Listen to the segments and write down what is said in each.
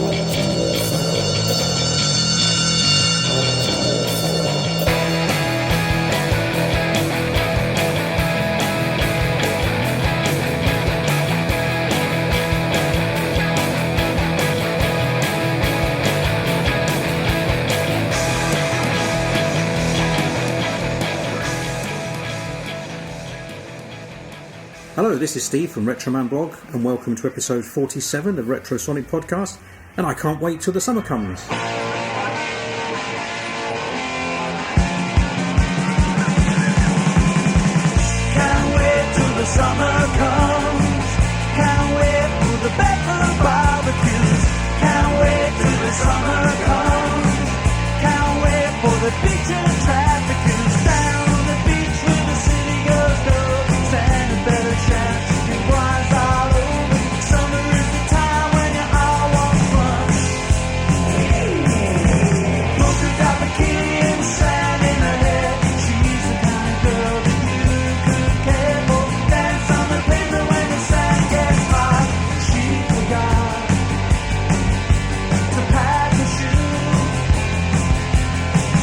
Hello, this is Steve from Retroman Blog, and welcome to episode 47 of Retrosonic Podcast, and I can't wait till the summer comes. Can't wait till the summer comes. Can't wait for the better barbecues. Can't wait till the summer comes. Can't wait for the beach and traffic goes down on the beach where the city goes down. Stand a better chance to be wise all over. Summer is the time when you all want fun. Smoke a drop of kitty and sand in her head. She's the kind of girl that you could care for. Dance on the pavement when the sand gets hot. She forgot to pack her shoes.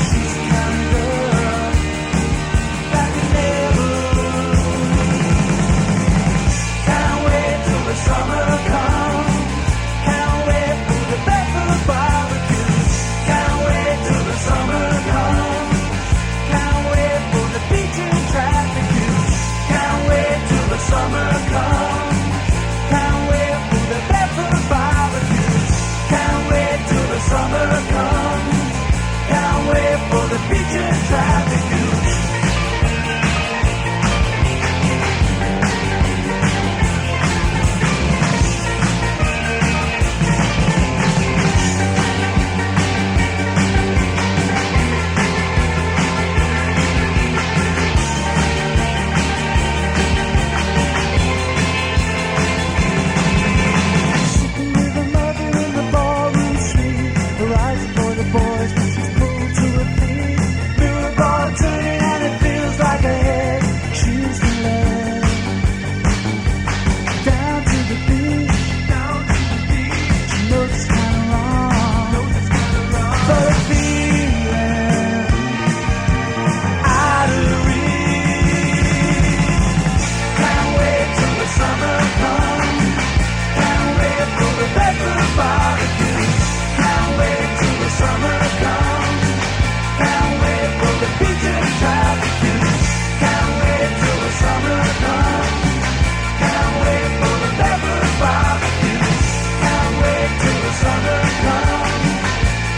She's the kind of girl that could never. Can't wait till the summer comes. Can't wait for the better barbecues. Can't wait till the summer comes. Can't wait for the beach and traffic queues. Can't wait till the summer comes. Can't wait for the better barbecues. Can't wait till the summer comes. Can't wait for the beach and traffic queues. Sitting with her mother in the ballroom suite, her eyes for the boys when she's pulled to her feet. Feel the ball turning and it feels like a head. She's the lead. Down to the beach, down to the beach. She knows it's kinda wrong, but a feeling out of reach. Can't wait till the summer comes. Can't wait for the better barbecue. Can't wait till the summer comes. Can't wait for the beach and traffic queues. Can't wait till the summer comes. Can't wait for the better barbecue. Can't wait till the summer comes.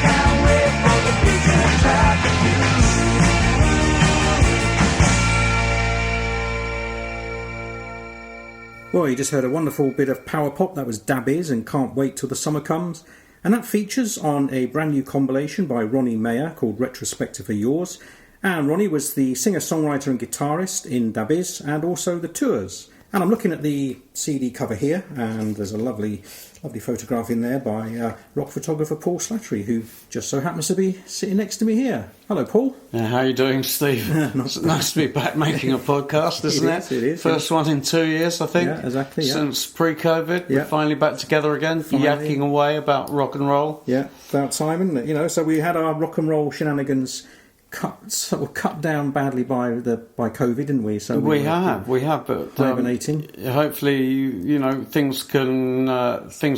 Can't wait for the beach and traffic queues. Well, you just heard a wonderful bit of power pop. That was Da Biz and Can't Wait Till the Summer Comes. And that features on a brand new compilation by Ronnie Mayer called Retrospectively Yours. And Ronnie was the singer-songwriter and guitarist in Da Biz and also the Tours. And I'm looking at the CD cover here, and there's a lovely photograph in there by rock photographer Paul Slattery, who just so happens to be sitting next to me here. Hello, Paul. How are you doing, Steve? It's nice to be back making a podcast, isn't it? It is. First one in 2 years, I think. Yeah, exactly. Yeah. Since pre-COVID, Yeah. we're finally back together again, yakking away about rock and roll. Yeah, about time, isn't it? You know, so we had our rock and roll shenanigans cut down badly by COVID, didn't we? So we have, but hibernating. Hopefully, you know, things can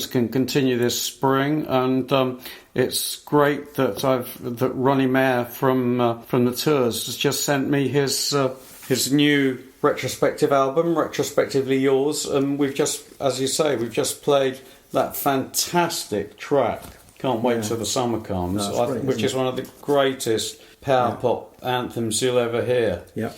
continue this spring, and it's great that Ronnie Mayer from the Tours has just sent me his new retrospective album, Retrospectively Yours, and we've just, as you say, played that fantastic track. Can't wait till the summer comes, which is one of the greatest power pop anthems you'll ever hear. Yeah,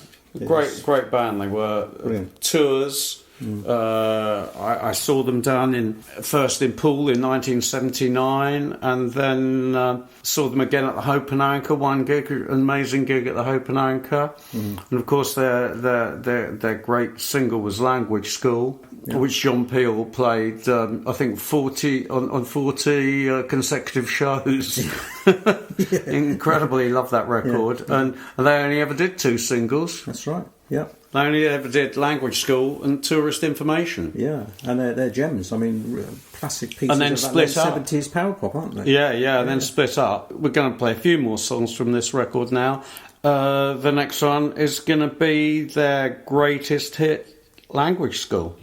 great band they were. Brilliant. Tours. I saw them down first in Poole in 1979, and then saw them again at the Hope and Anchor. One gig, an amazing gig at the Hope and Anchor, and of course their great single was Language School, which John Peel played. I think 40 consecutive shows. Incredibly love that record, and they only ever did 2 singles. That's right. Yeah. They only ever did Language School and Tourist Information. Yeah, and they're gems. I mean, classic pieces And then of that split up. 70s power pop, aren't they? Yeah, and then split up. We're going to play a few more songs from this record now. The next one is going to be their greatest hit, Language School.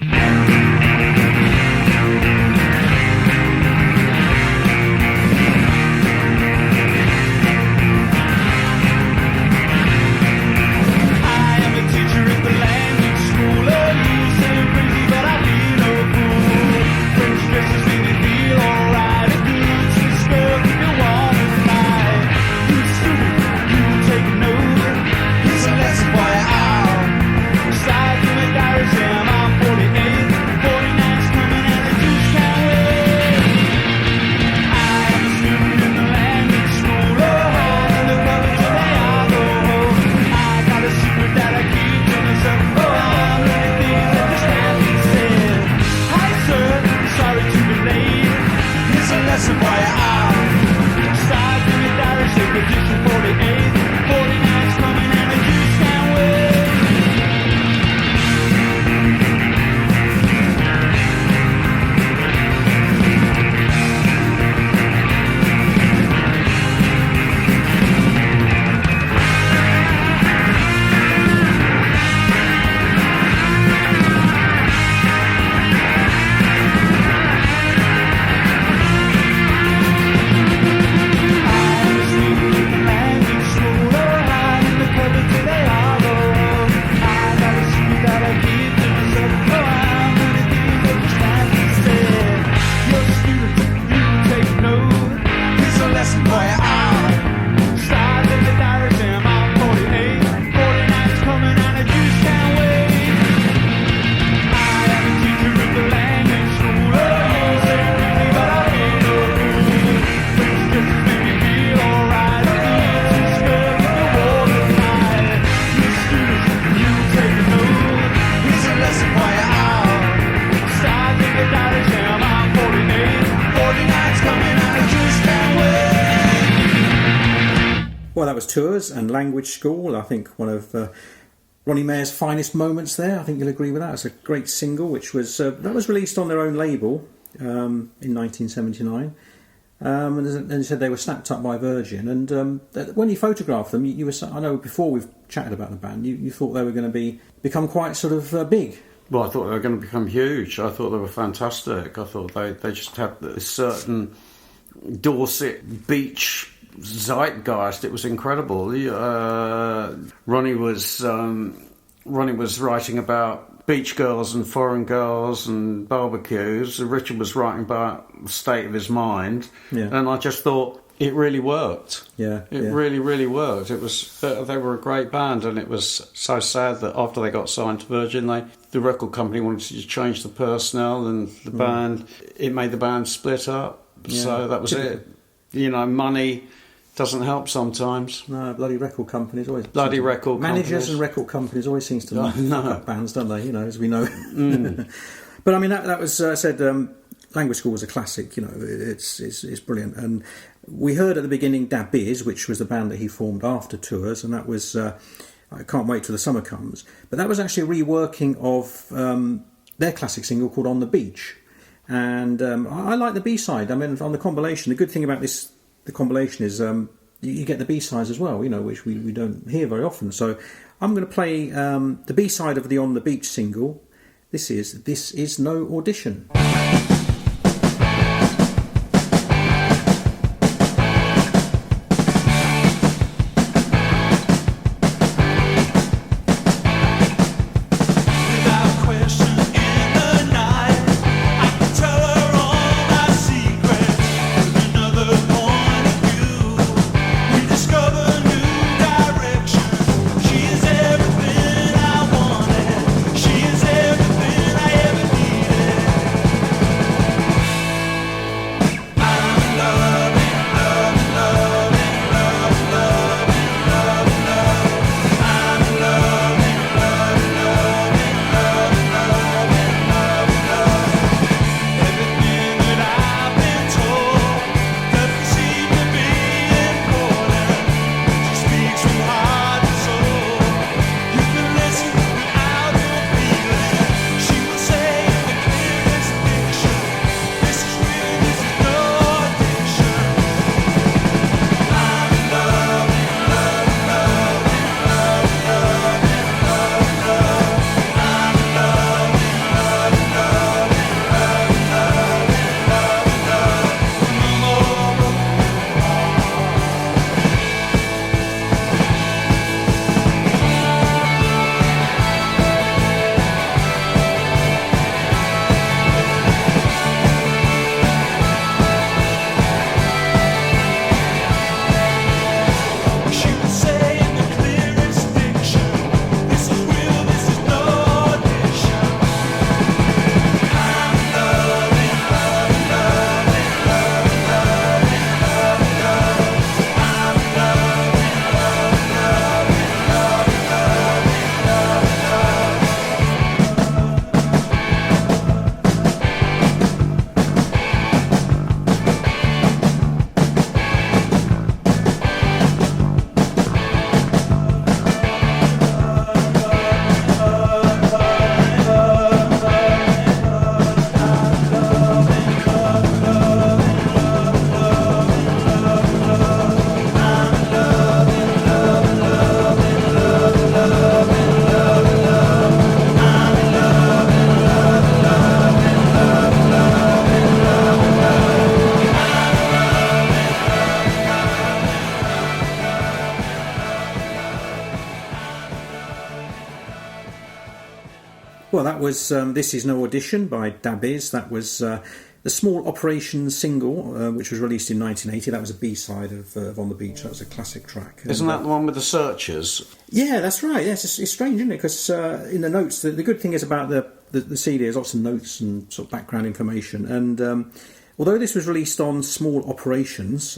Well, that was Tours and Language School. I think one of Ronnie Mayer's finest moments there. I think you'll agree with that. It's a great single, which was that was released on their own label in 1979. And they said they were snapped up by Virgin. And when you photographed them, you were. I know before we've chatted about the band, you thought they were going to become quite sort of big. Well, I thought they were going to become huge. I thought they were fantastic. I thought they just had this certain Dorset beach zeitgeist. It was incredible. Ronnie was writing about beach girls and foreign girls and barbecues. Richard was writing about the state of his mind, and I just thought it really worked. Really, really worked. It was they were a great band, and it was so sad that after they got signed to Virgin, the record company wanted to change the personnel and the band. It made the band split up. So that was it. Money doesn't help sometimes. No, bloody record companies always. Managers and record companies always seems to up bands, don't they? As we know. But I mean, that was said. Language School was a classic. It's brilliant. And we heard at the beginning Da Biz, which was the band that he formed after Tours, and that was I Can't Wait Till the Summer Comes. But that was actually a reworking of their classic single called On the Beach. And I like the B-side. I mean, on the compilation, the good thing about the compilation is you get the B-sides as well, which we don't hear very often. So I'm going to play the B-side of the On the Beach single. This is No Audition. Well, that was This Is No Audition by Da Biz. That was the Small Operations single, which was released in 1980. That was a B-side of On the Beach. That was a classic track. Isn't that the one with the Searchers? Yeah, that's right. Yes, it's strange, isn't it? Because in the notes, the good thing is about the CD, there's lots of notes and sort of background information. And although this was released on Small Operations,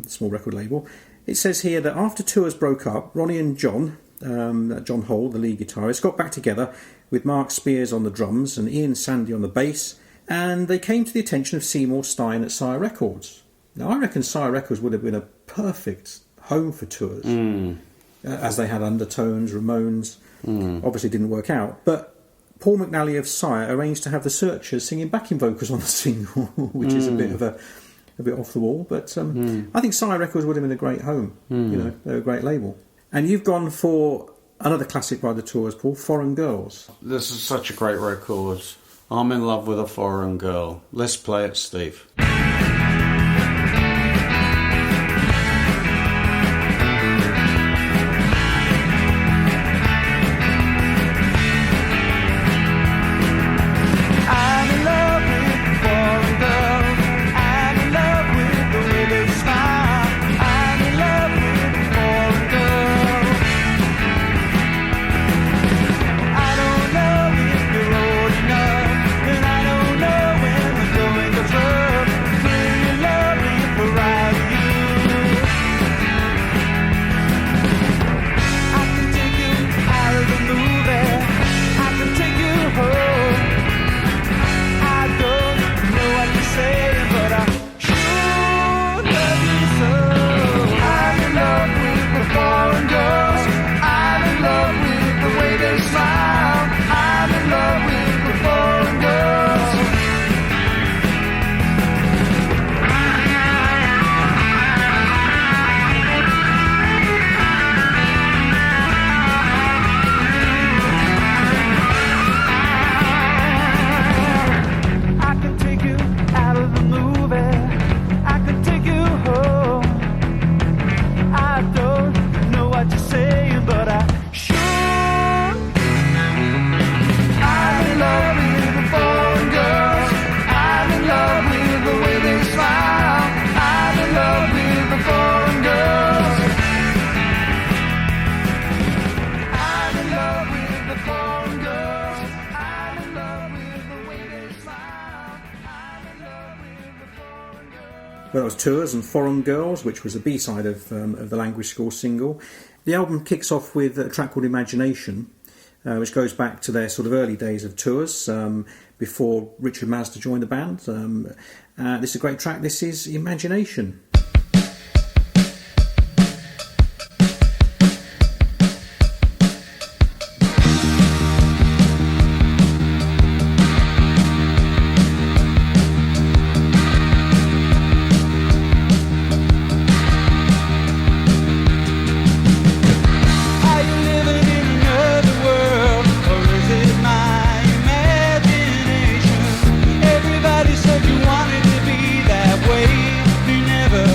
small record label, it says here that after Tours broke up, Ronnie and John Hole, the lead guitarist, got back together with Mark Spears on the drums and Ian Sandy on the bass, and they came to the attention of Seymour Stein at Sire Records. Now, I reckon Sire Records would have been a perfect home for Tours, as they had Undertones, Ramones. Obviously didn't work out, but Paul McNally of Sire arranged to have the Searchers singing backing vocals on the single, which is a bit off the wall, but I think Sire Records would have been a great home. You know, they're a great label. And you've gone for another classic by the Tours, Paul, Foreign Girls. This is such a great record. I'm in love with a foreign girl. Let's play it, Steve. Well, that was Tours and Foreign Girls, which was a B-side of the Language School single. The album kicks off with a track called Imagination, which goes back to their sort of early days of Tours, before Richard Mazda joined the band. This is a great track. This is Imagination. Everybody said you wanted to be that way. You never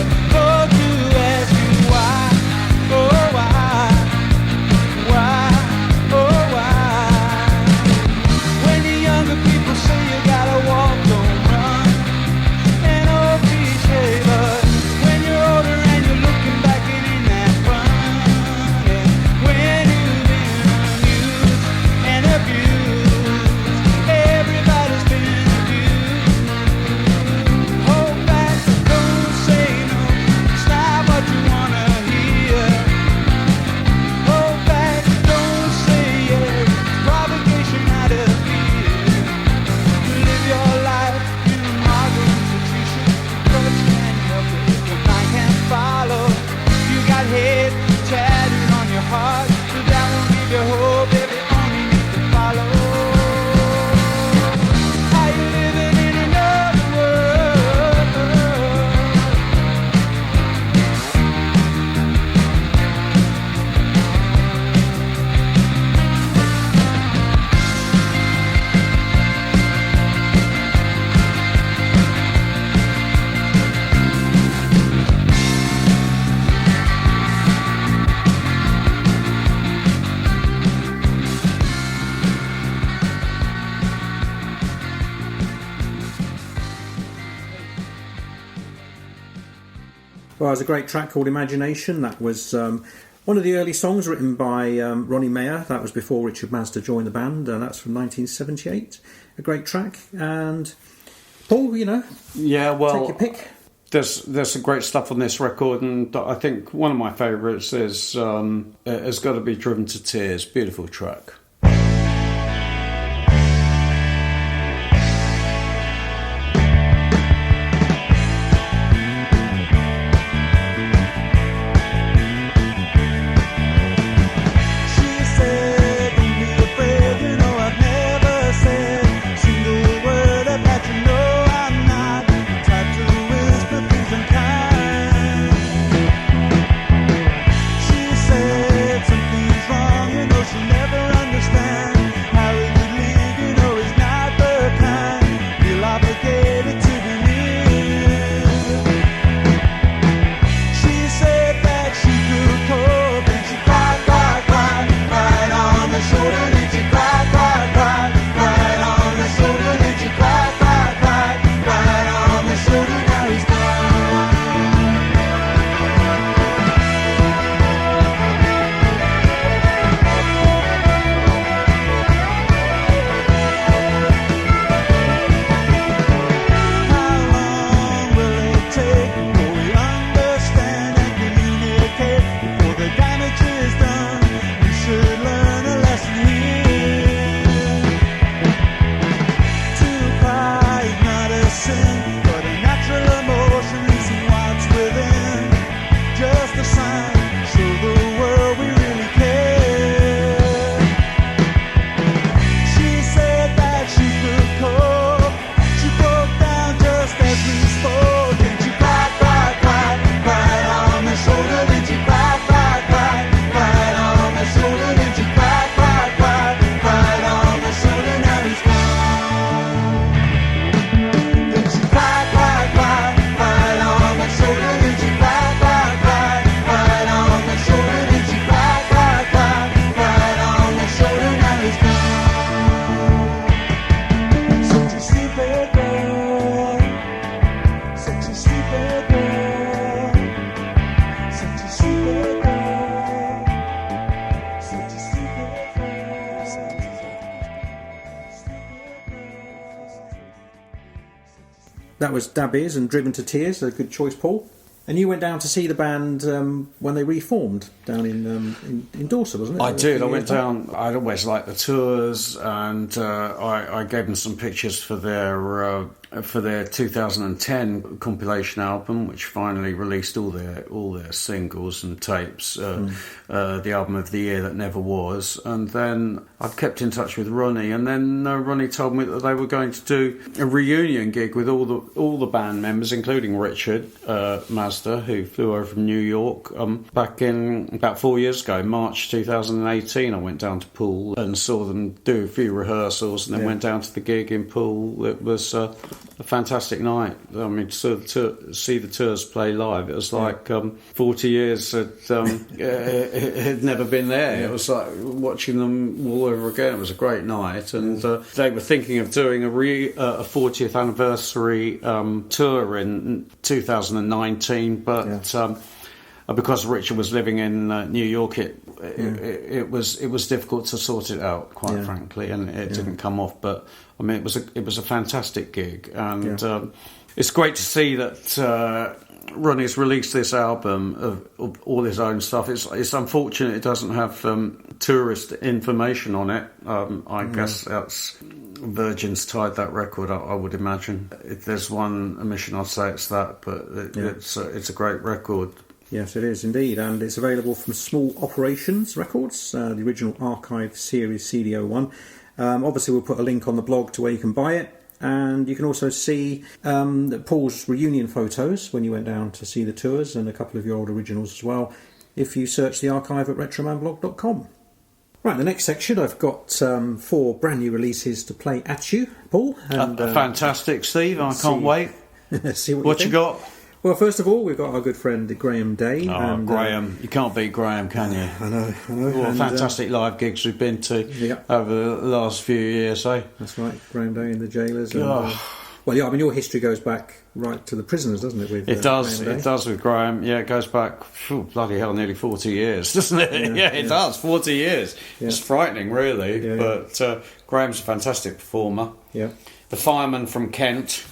Well, there's a great track called Imagination. That was one of the early songs written by Ronnie Mayer. That was before Richard Mazda joined the band. That's from 1978. A great track. And Paul, Yeah, well, take your pick. There's some great stuff on this record, and I think one of my favourites is has got to be Driven to Tears. Beautiful track. That was Da Biz and Driven to Tears. A good choice, Paul. And you went down to see the band when they reformed down in Dorset, wasn't it? I did. I went down. I'd always liked the Tours, and I gave them some pictures for their 2010 compilation album, which finally released all their singles and tapes. The album of the year that never was. And then I've kept in touch with Ronnie, and then Ronnie told me that they were going to do a reunion gig with all the band members, including Richard Mazda, who flew over from New York back in about 4 years ago, March 2018. I went down to Poole and saw them do a few rehearsals, and then went down to the gig in Poole. It was a fantastic night. I mean, to see the Tours play live, it was like 40 years it had never been there. Yeah. It was like watching them all over again. It was a great night, and they were thinking of doing a 40th anniversary tour in 2019, but because Richard was living in New York, it was difficult to sort it out, quite frankly, and it didn't come off. But I mean, it was a fantastic gig, and it's great to see that Ronnie's released this album of all his own stuff. It's unfortunate it doesn't have tourist information on it. I guess that's Virgin's tied that record up, I would imagine. If there's one omission, I'd say it's that, but it's a great record. Yes, it is indeed, and it's available from Small Operations Records, the original Archive Series CD01. Obviously, we'll put a link on the blog to where you can buy it, and you can also see Paul's reunion photos when you went down to see the Tours, and a couple of your old originals as well, if you search the archive at retromanblog.com. Right, the next section, I've got 4 brand new releases to play at you, Paul. And, fantastic, Steve. I can't wait. See what you got? Well, first of all, we've got our good friend Graham Day. Oh, and, Graham. You can't beat Graham, can you? I know. What fantastic live gigs we've been to over the last few years, eh? That's right, Graham Day and the Jailers. Well, yeah, I mean, your history goes back right to the Prisoners, doesn't it? With, it does with Graham. Yeah, it goes back, bloody hell, nearly 40 years, doesn't it? Yeah, it does, 40 years. Yeah. It's frightening, really. Yeah, but Graham's a fantastic performer. Yeah. The fireman from Kent.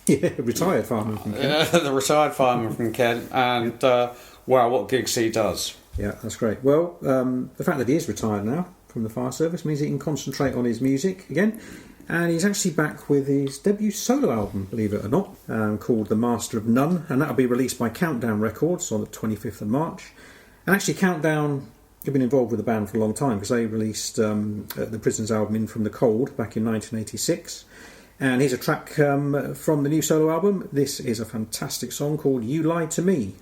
Yeah, retired fireman from Kent. The retired fireman from Kent. And, wow, what gigs he does. Yeah, that's great. Well, the fact that he is retired now from the fire service means he can concentrate on his music again. And he's actually back with his debut solo album, believe it or not, called The Master of None, and that'll be released by Countdown Records on the 25th of March. And actually, Countdown have been involved with the band for a long time, because they released the Prisoners album In From the Cold back in 1986. And here's a track from the new solo album. This is a fantastic song called You Lied to Me.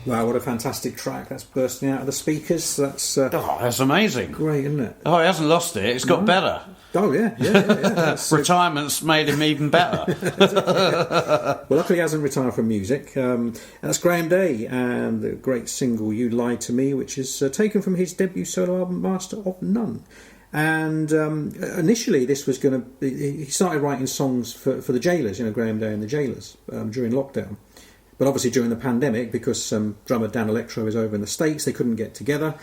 Wow, what a fantastic track. That's bursting out of the speakers. That's that's amazing. Great, isn't it? Oh, he hasn't lost it. It's got better. Oh, yeah. Retirement's made him even better. Well, luckily he hasn't retired from music. And that's Graham Day and the great single You Lied to Me, which is taken from his debut solo album, Master of None. And initially this was going to be... He started writing songs for the Jailers, Graham Day and the Jailers, during lockdown. But obviously during the pandemic, because drummer Dan Electro is over in the States, they couldn't get together.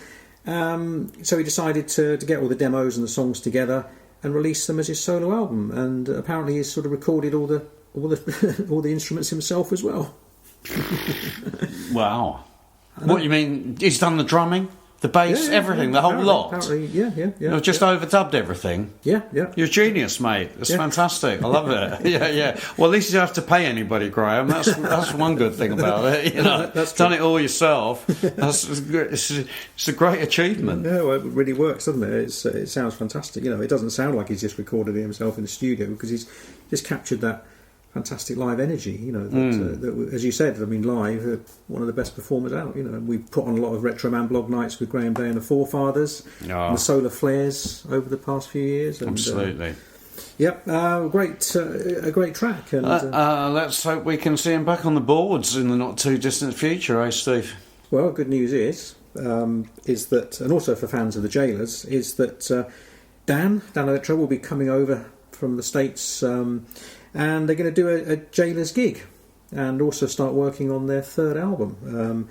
So he decided to get all the demos and the songs together and release them as his solo album. And apparently he's sort of recorded all the all the instruments himself as well. Wow. What you mean? He's done the drumming, the bass, everything, the whole lot? Apparently, yeah. You've just overdubbed everything. Yeah. You're a genius, mate. It's fantastic. I love it. Yeah. Well, at least you don't have to pay anybody, Graham. That's one good thing about it. That's done it all yourself. It's a great achievement. Yeah, well, it really works, doesn't it? It sounds fantastic. It doesn't sound like he's just recorded it himself in the studio, because he's just captured that fantastic live energy, that, as you said, I mean, live, one of the best performers out, we put on a lot of Retro Man blog nights with Graham Day and the Forefathers, and the Solar Flares over the past few years. And, absolutely. A great track. And let's hope we can see him back on the boards in the not too distant future, eh, Steve? Well, good news is that, and also for fans of the Jailers, is that Dan Electro will be coming over from the States, and they're going to do a Jailers gig, and also start working on their third album.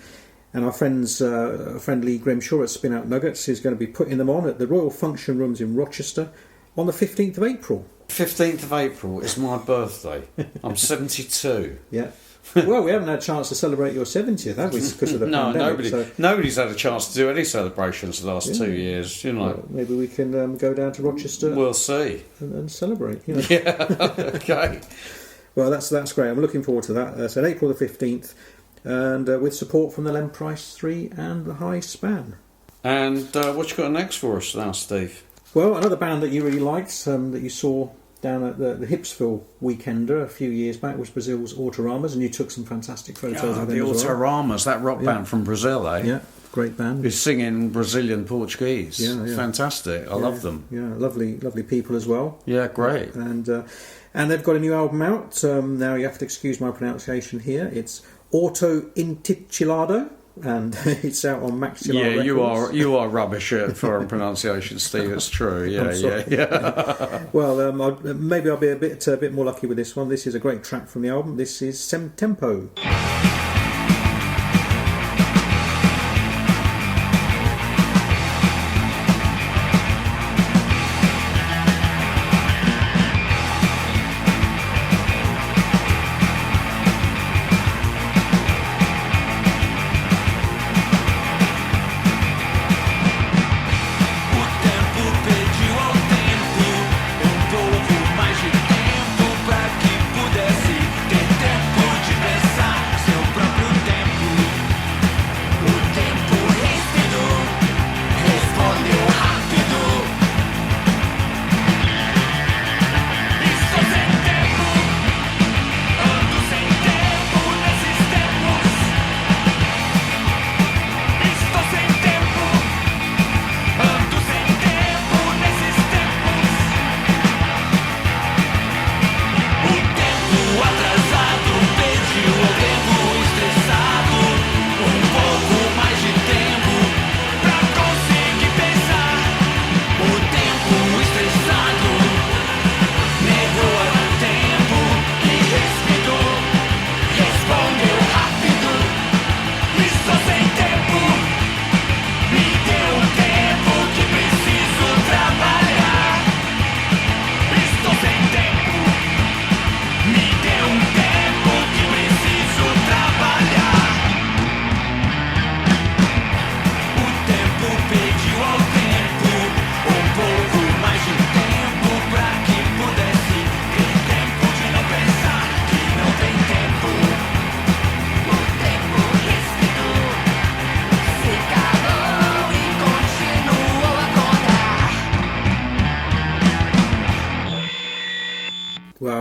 And our friend Lee Grimshaw at Spin Out Nuggets is going to be putting them on at the Royal Function Rooms in Rochester on the 15th of April. 15th of April is my birthday. I'm 72. Yeah. Well, we haven't had a chance to celebrate your 70th, have we? Because of the pandemic. Nobody's had a chance to do any celebrations the last 2 years, Well, maybe we can go down to Rochester. We'll see. And celebrate. Yeah, okay. Well, that's great. I'm looking forward to that. So April the 15th, and with support from the Len Price 3 and the High Span. And what you got next for us now, Steve? Well, another band that you really liked, that you saw down at the Hipsville Weekender a few years back, was Brazil's Autoramas, and you took some fantastic photos of them the as well. Autoramas, that rock band from Brazil, eh? Yeah, great band. Who's singing Brazilian Portuguese. Yeah. Fantastic. I love them. Yeah, lovely people as well. Yeah, great. And they've got a new album out. Now you have to excuse my pronunciation here. It's Auto Intitulado, and it's out on Maxillar Records. you are rubbish at foreign pronunciation, Steve. It's true. Yeah. Well, maybe I'll be a bit more lucky with this one. This is a great track from the album. This is Sem Tempo.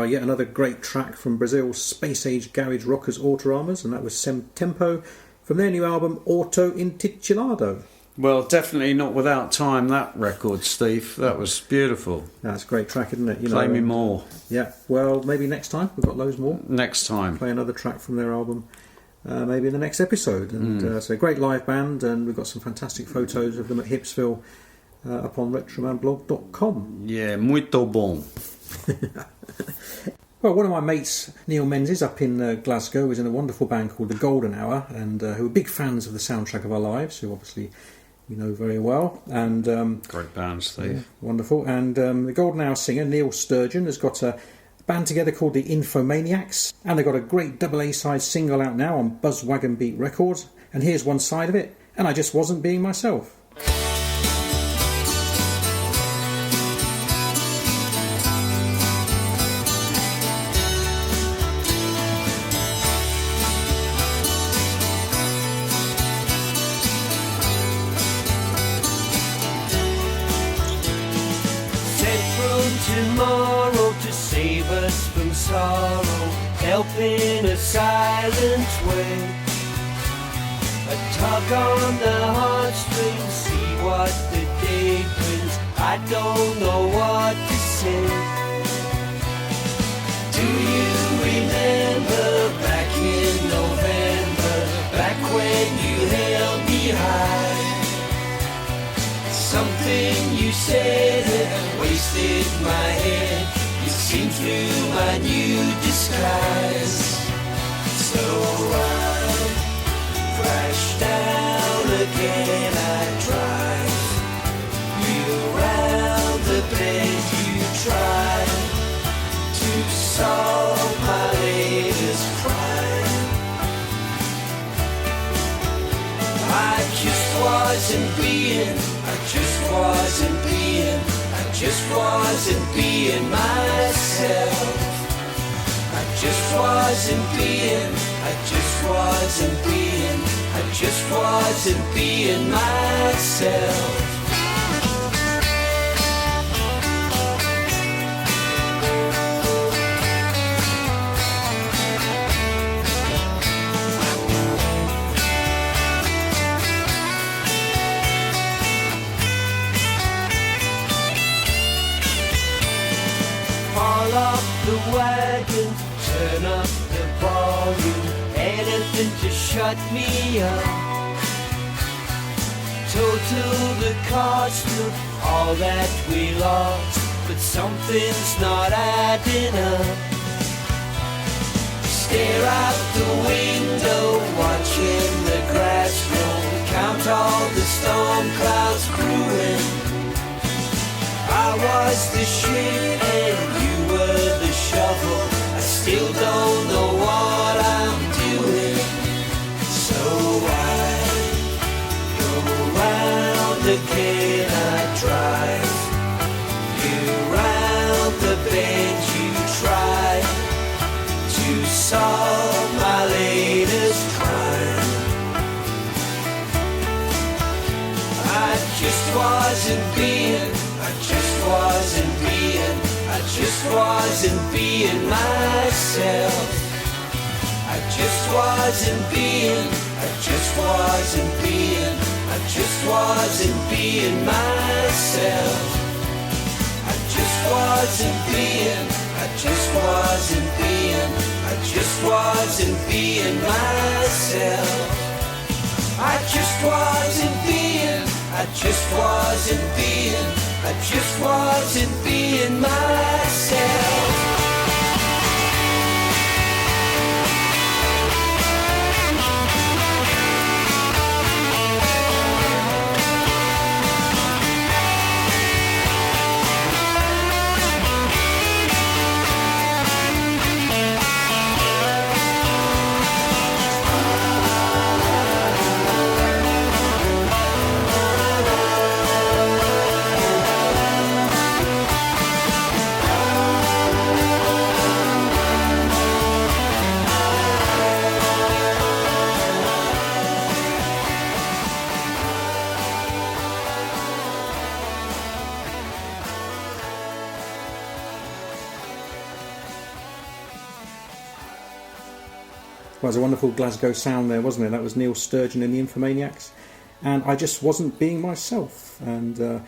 Yet another great track from Brazil's space age garage rockers Autoramas, and that was Sem Tempo from their new album Auto Intitulado. Well, definitely not without time, that record, Steve. That was beautiful. That's a great track, isn't it? Play me more. Yeah, well, maybe next time. We've got loads more. Next time. Play another track from their album, maybe in the next episode. And so a great live band, and we've got some fantastic photos of them at Hipsville up on retromanblog.com. Yeah, muito bom. Well, one of my mates, Neil Menzies, up in Glasgow, is in a wonderful band called The Golden Hour, and who are big fans of the soundtrack of our lives, who obviously you know very well. And great band, Steve. Yeah, wonderful. And the Golden Hour singer, Neil Sturgeon, has got a band together called the Infomaniacs, and they've got a great double A-side single out now on Buzzwagon Beat Records. And here's one side of it, And I Just Wasn't Being Myself. Tomorrow to save us from sorrow. help in a silent way. A tug on the heartstrings, see what the day brings. I don't know what to say. Do you remember back in November, back when you held me high? Something you said had wasted my head. You seen through my new disguise. So I crash down again. I drive you around the bed. You try to solve my latest crime. I just wasn't being, I just wasn't being, I just wasn't being myself. I just wasn't being, I just wasn't being, I just wasn't being myself. Fall off the wagon, turn up the volume, anything to shut me up. Total the cost of all that we lost, but something's not adding up. Stare out the window, watching the grass grow, count all the storm clouds crewing. I was the ship and you were the shovel. I still don't know what I'm doing. So I go round again, I drive you round the bend. You try to solve my latest crime. I just wasn't being, I just wasn't being, I just wasn't being myself. I just wasn't being, I just wasn't being, I just wasn't being myself. I just wasn't being, I just wasn't being, I just wasn't being myself. I just wasn't being, I just wasn't being, I just wasn't being myself. Well, it was a wonderful Glasgow sound there, wasn't it? That was Neil Sturgeon and the Infomaniacs, and I just wasn't being myself. And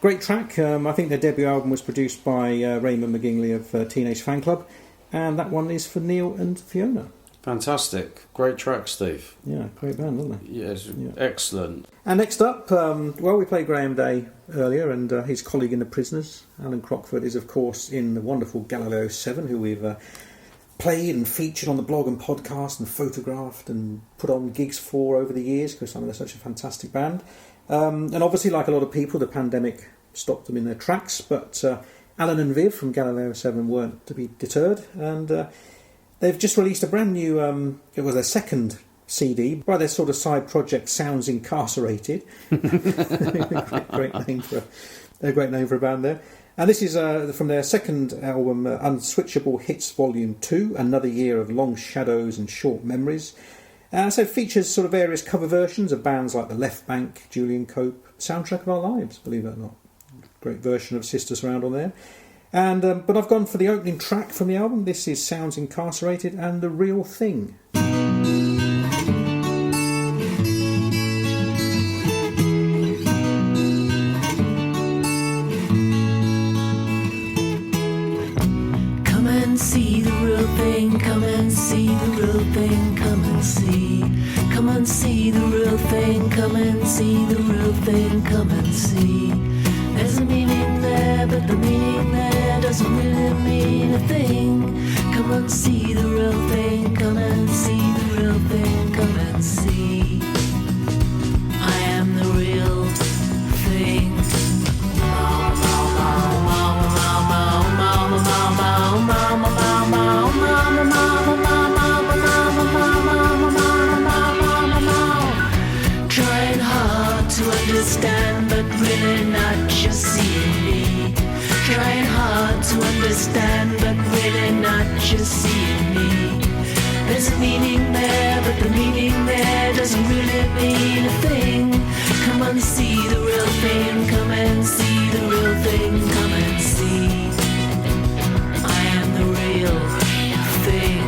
great track. I think their debut album was produced by Raymond McGinley of Teenage Fan Club, and that one is for Neil and Fiona. Fantastic. Great track, Steve. Yeah, great band, wasn't it? Yes, yeah. Excellent. And next up, well, we played Graham Day earlier, and his colleague in The Prisoners, Allan Crockford, is of course in the wonderful Galileo 7, who we've played and featured on the blog and podcast and photographed and put on gigs for over the years, because they're such a fantastic band. And obviously, like a lot of people, the pandemic stopped them in their tracks, but Alan and Viv from Galileo 7 weren't to be deterred, and they've just released a brand new, it was their second CD by their sort of side project Sounds Incarcerated. great name for a band there. And this is from their second album, Unswitchable Hits Volume 2, Another Year of Long Shadows and Short Memories. So it features sort of various cover versions of bands like The Left Bank, Julian Cope, Soundtrack of Our Lives, believe it or not. Great version of Sisters Around on there. And but I've gone for the opening track from the album. This is Sounds Incarcerated and The Real Thing. Come and see the real thing, come and see the real thing, come and see. Come and see the real thing, come and see the real thing, come and see. There's a meaning there, but the meaning there doesn't really mean a thing. Come and see the real thing, come and see the real thing, come and see. I am the real thing. Trying hard to understand, but really not just seeing me. Trying hard to understand, but really not just seeing me. There's a meaning there, but the meaning there doesn't really mean a thing. Come and see the real thing, come and see the real thing, come and see. I am the real thing.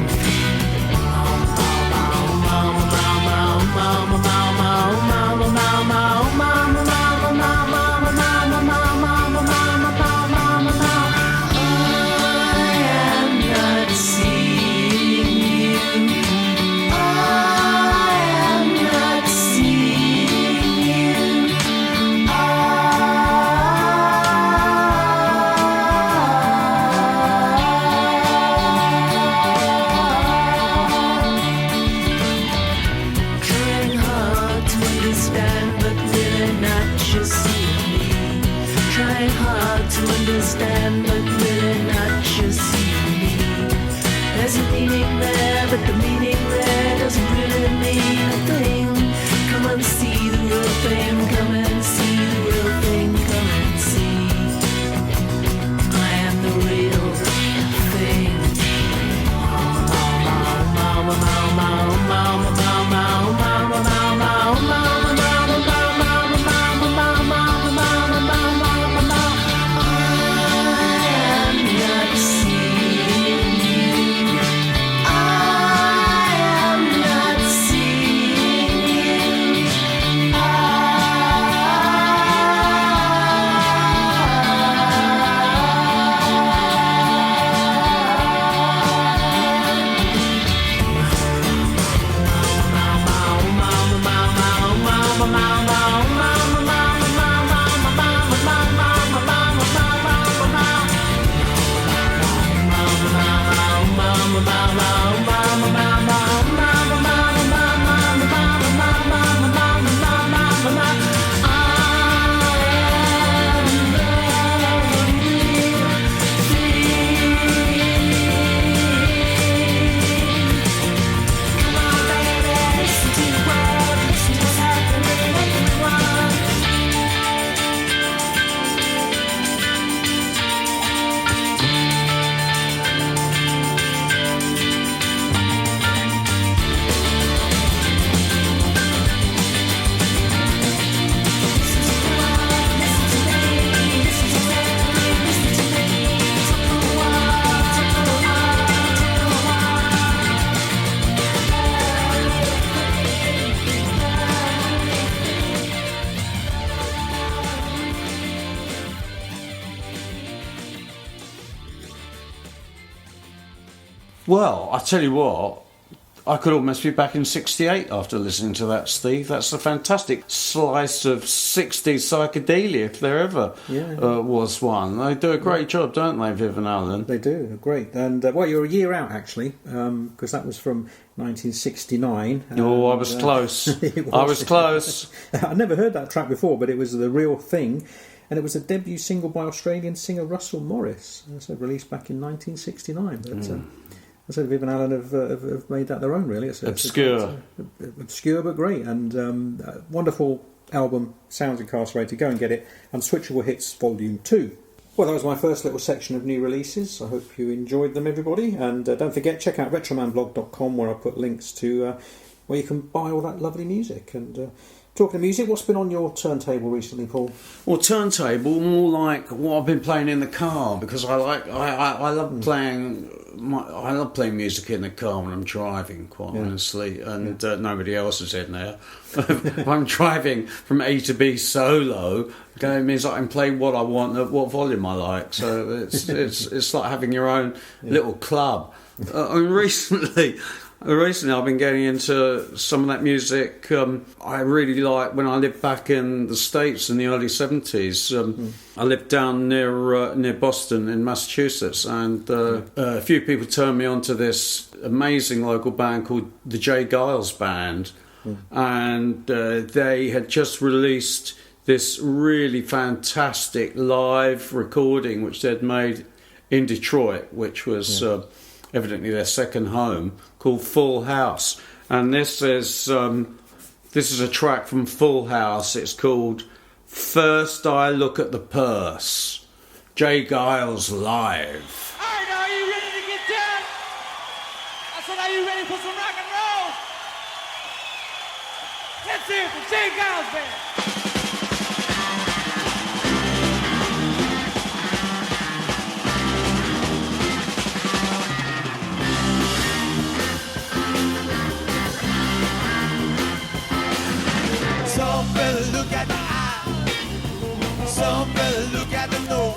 Understand, but really not just see me. There's a meaning there, but the meaning there doesn't really mean a thing. Come and see the real thing, come and see the real thing, come and see. I am the real thing. Well, I tell you what, I could almost be back in 68 after listening to that, Steve. That's a fantastic slice of 60s psychedelia, if there ever was one. They do a great job, don't they, Viv and Allan? They do, great. And, well, you're a year out, actually, because that was from 1969. Oh, I was close. I was close. I never heard that track before, but it was The Real Thing. And it was a debut single by Australian singer Russell Morris. So released back in 1969. But I said Viv and Allan have made that their own, really. It's obscure. Obscure, but great. And wonderful album, Sounds Incarcerated. Go and get it. And Switchable Hits Volume 2. Well, that was my first little section of new releases. I hope you enjoyed them, everybody. And don't forget, check out retromanblog.com, where I put links to where you can buy all that lovely music. And Talking of music, what's been on your turntable recently, Paul? Well, turntable, more like what I've been playing in the car, because I love playing. I love playing music in the car when I'm driving, quite honestly, and nobody else is in there. If I'm driving from A to B solo, it means I can play what I want at what volume I like. So it's like having your own little club. Recently I've been getting into some of that music. I really like when I lived back in the States in the early 70s. I lived down near Boston in Massachusetts, and a few people turned me on to this amazing local band called the Geils Band, and they had just released this really fantastic live recording which they'd made in Detroit, which was evidently their second home, called Full House. And this is a track from Full House. It's called First I Look at the Purse. Geils live. All right, now, are you ready to get down? I said, are you ready for some rock and roll? Let's hear it for Geils Band. Some fella look at the eye, some fella look at the nose,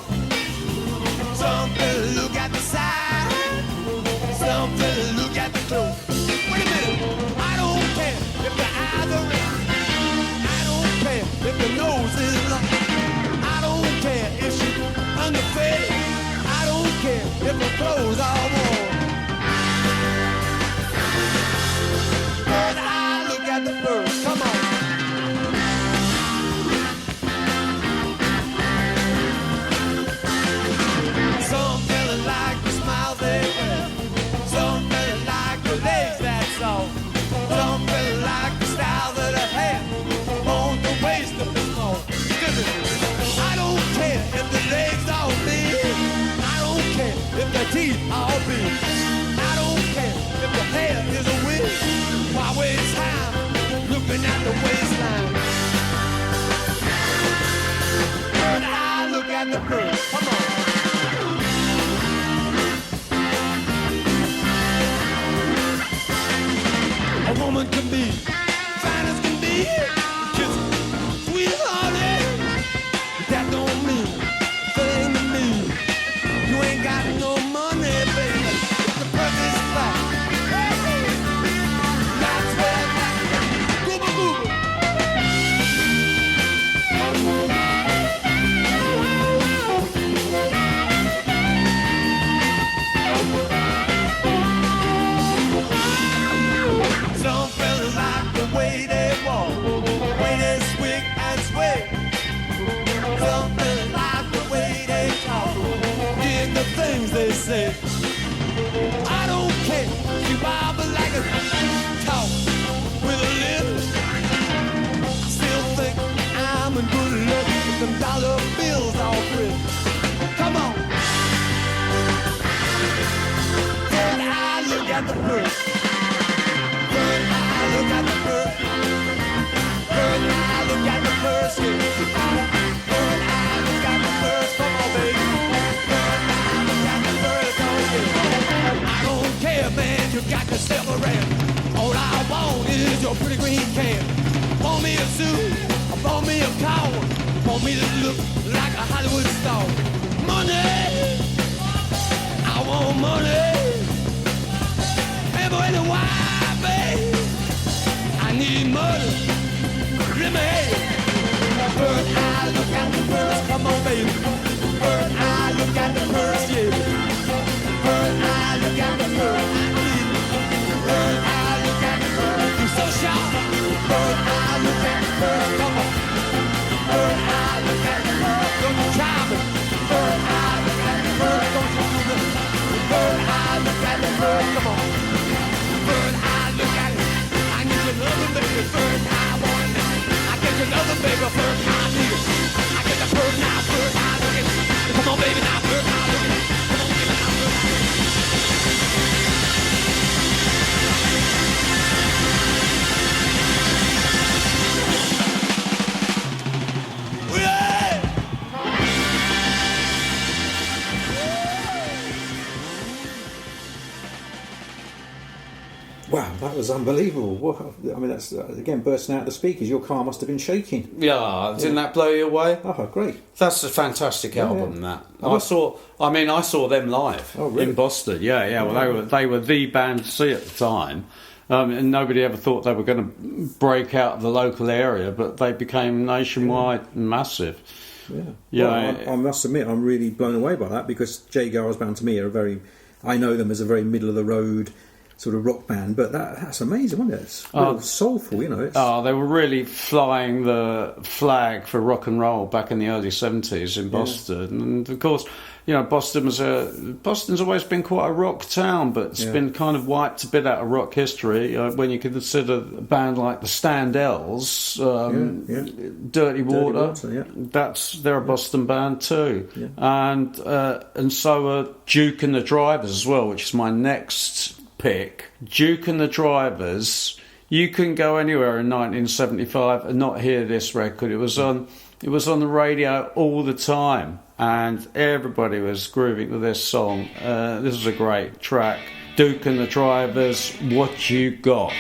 some fella look at the side, some fella look at the clothes. Wait a minute, I don't care if the eyes are red, I don't care if the nose is long, I don't care if she's underfed, I don't care if her clothes are warm. But I look at the birds, come on. Some fella like the smile they wear, some fella like the legs that's all, some fella like the style that I have on the waist of the small. I don't care if the legs are big, I don't care if the teeth are big, I don't care if the hair is a wig. Why waste time looking at the waistline? But I look at the bird, come on. A woman can be fine as can be, kiss sweet as honey. But that don't mean a thing to me. You ain't got no money, baby. The price is flat. That's where that gooba gooba. Some fellas like the way they walk, the way they swig and sway. Some fellas like the way they talk, dig the things they say. I don't care, she wobble like a talk with a lip. I still think I'm in good luck with them dollar bills all pretty. Come on. Then I look at the purse. Look at the bird. Bird, I look at the purse. Bird, I look at the purse. Come on, baby. Bird, I look at the purse. I don't care, man. You got yourself a ram. All I want is your pretty green can. Want me a suit? Want me a car? Want me to look like a Hollywood star? Money. I want money. Everybody, why, baby? I need money. Let me have it. Bird, I look at the purse. Come on, baby. Bird, I look at the purse, yeah. Bird, I look at the purse. Bird, I look at the purse. You're so sharp. Bird, I look at the purse. Come on. Bird, I look at the purse. Don't you try me. Bird, I look at the purse. Don't you do this. Bird, I look at the purse. Come on. Bird, I look at it. I need another baby. Bird, I want it now. I get another baby. Bird, I need it. I get the bird now. Bird, I Wow, that was unbelievable. Wow. I mean, that's again bursting out the speakers. Your car must have been shaking. Yeah, didn't that blow you away? Oh, great! That's a fantastic album. Yeah. That I saw them live in Boston. Yeah. Well, they were the band to see at the time. And nobody ever thought they were going to break out of the local area, but they became nationwide and massive. Yeah. Well, I must admit, I'm really blown away by that, because Geils Band to me are I know them as a very middle of the road sort of rock band, but that's amazing, wasn't it? It's real soulful, you know. They were really flying the flag for rock and roll back in the early 70s in Boston, and of course, you know, Boston's always been quite a rock town, but it's been kind of wiped a bit out of rock history when you consider a band like the Standells, Dirty Water. They're a Boston band too, and so are Duke and the Drivers as well, which is my next pick. Duke and the Drivers. You couldn't go anywhere in 1975 and not hear this record. It was on the radio all the time, and everybody was grooving to this song. This was a great track. Duke and the Drivers, What You Got.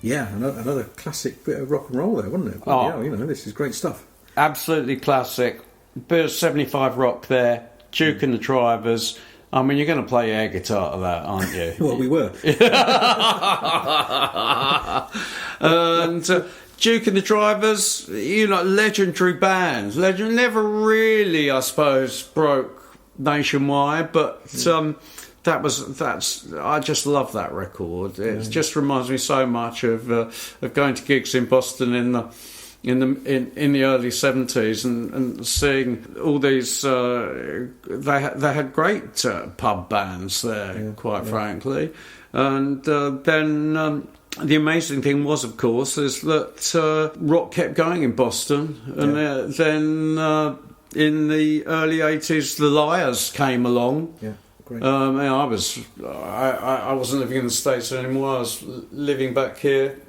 Yeah, another classic bit of rock and roll there, wasn't it? Oh. Yeah, you know, this is great stuff. Absolutely classic. Bit of 75 rock there. Duke and the Drivers. I mean, you're going to play air guitar to that, aren't you? Well, we were. And Duke and the Drivers, you know, legendary bands. Never really, I suppose, broke nationwide, but I just love that record. It just reminds me so much of going to gigs in Boston in the early 70s and seeing all these. They had great pub bands there, quite frankly, and then the amazing thing was, of course, is that rock kept going in Boston, and then in the early 80s, the Lyres came along. Yeah, great. I wasn't living in the States anymore. I was living back here,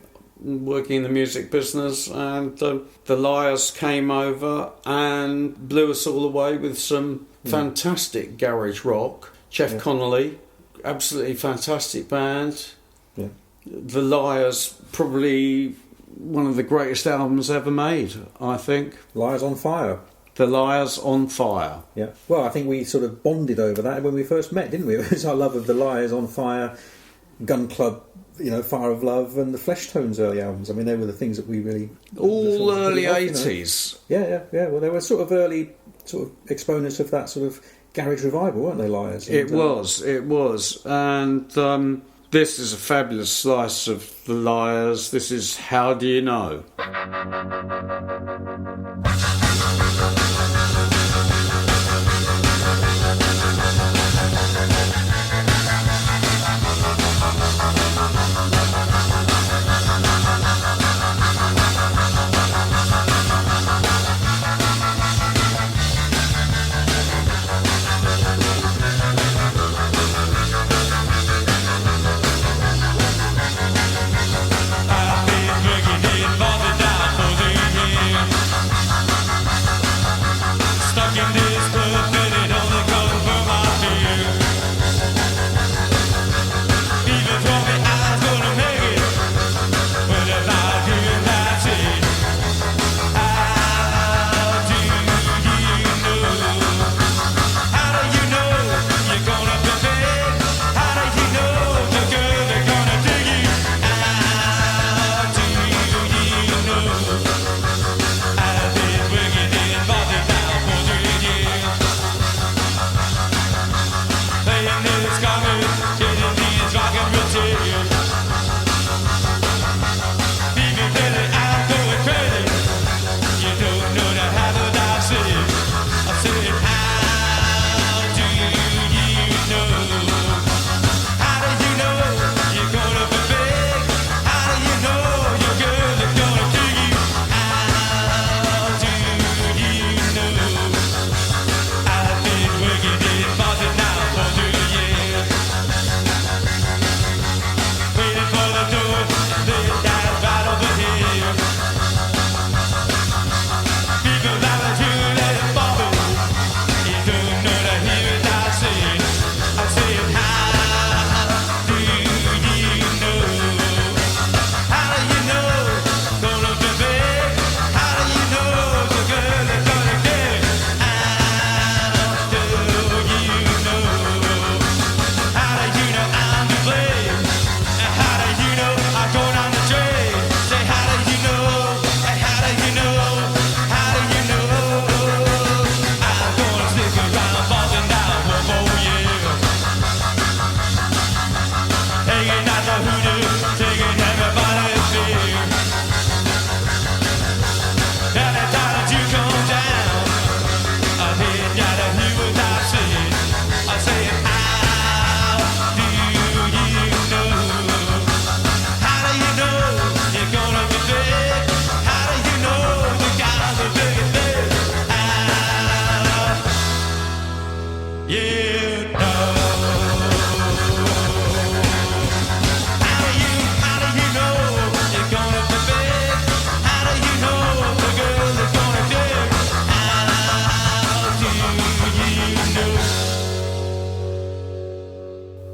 working in the music business, and the Lyres came over and blew us all away with some fantastic garage rock. Jeff Connolly, absolutely fantastic band. Yeah. The Lyres, probably one of the greatest albums ever made, I think. Lyres on Fire. The Lyres on Fire. Yeah. Well, I think we sort of bonded over that when we first met, didn't we? It was our love of the Lyres on Fire, Gun Club, Fire of Love, and the Fleshtones early albums. I mean, they were the things that we really... All early 80s. Yeah. Well, they were sort of early exponents of that sort of garage revival, weren't they, Lyres? It was. And this is a fabulous slice of the Lyres. This is How Do You Know?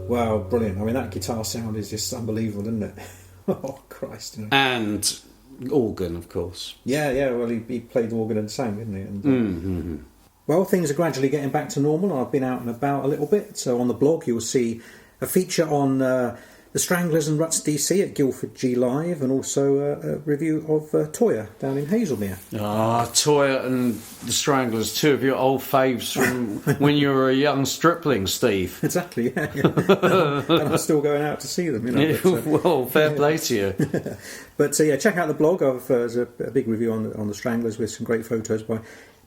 Wow, brilliant. I mean, that guitar sound is just unbelievable, isn't it? Oh, Christ. And organ, of course. Yeah, well, he played the organ and sang, didn't he? And, well, things are gradually getting back to normal. I've been out and about a little bit. So on the blog, you'll see a feature on the Stranglers and Ruts DC at Guildford G Live, and also a review of Toyah down in Hazelmere. Toyah and the Stranglers, two of your old faves from when you were a young stripling, Steve. Exactly, yeah. And I'm still going out to see them, Well, fair play to you. But check out the blog. There's a big review on the Stranglers with some great photos by